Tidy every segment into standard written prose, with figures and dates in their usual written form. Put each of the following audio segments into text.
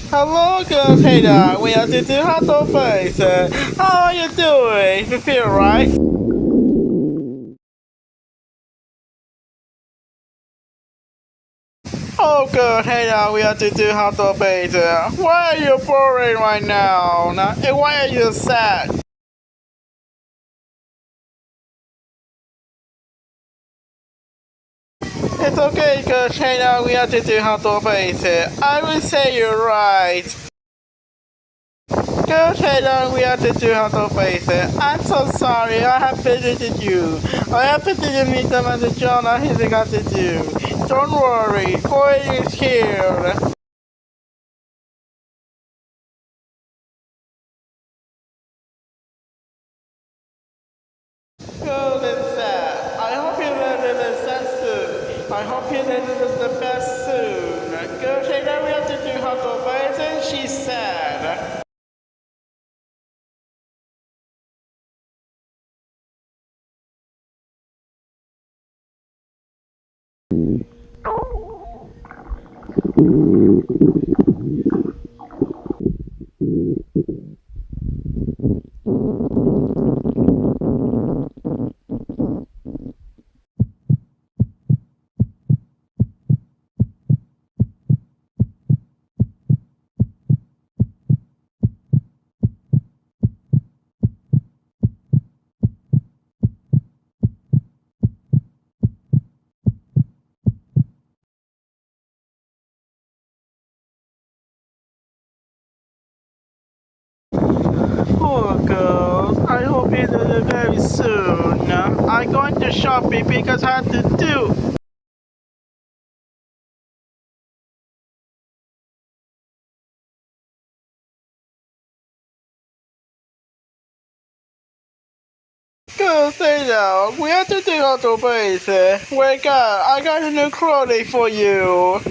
Hello, girls. Hey there. We are to do HANGOUT. How are you doing? You feel right? Oh, good. Hey there. We are to do HANGOUT. Why are you boring right now? And why are you sad? It's okay, girls. Hey there. We are to do HANGOUT. I will say you're right. Good, Taylor, we have to do HANGOUT. I'm so sorry, I have visited you. I have visited meet them at the John, I got to do. Don't worry, Boy is here. Good and sad. I hope you learn the sense soon. I hope you learn the best soon. Good, Taylor, we have to do HANGOUT, and she's sad. Poor girls, I hope you do it very soon. I'm going to shopping because I have to do. Good thing now, we have to do HANGOUT. Wake up, I got a new clothing for you.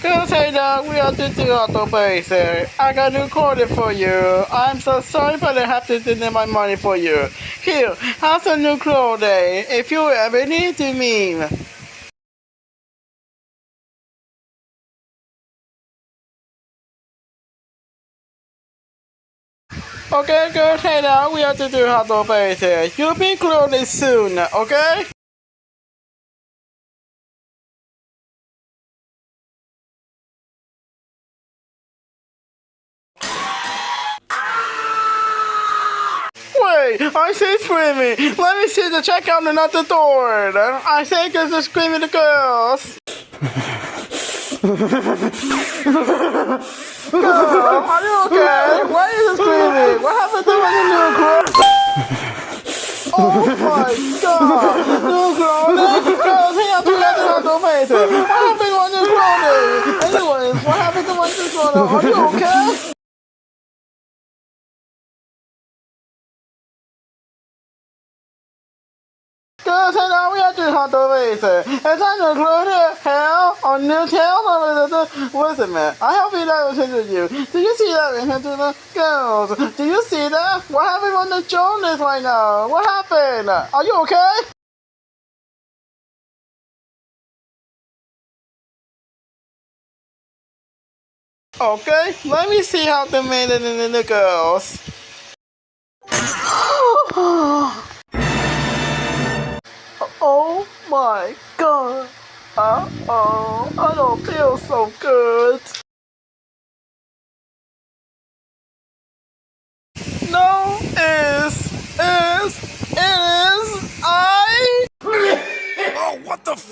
Good thing now, we have to do HANGOUT. I got a new clothing for you. I'm so sorry, but I have to donate my money for you. Here, have some new clothing if you ever need to me. Okay, good. Hey now, we have to do HANGOUT. You'll be clothing soon, okay? Wait, I say screaming. Let me see the check out another door. I think it's the screaming the girls. Girl, are you okay? Why are you screaming? What happened to my new clothes? Oh my god! New clothing? Girls, he has to get it on the face. What happened to my new clothing? Anyways, what happened to my new clothing? Are you okay? Girls, hey now, we have to HANGOUT. It's time to include hell on new tail. Wait a minute. I hope you never listen you. Do you see that into the girls? Do you see that? What happened on the Jonas right now? What happened? Are you okay? Okay, let me see how they made it in the girls. Oh my god. Uh-oh, I don't feel so good. No, I... Oh, what the f?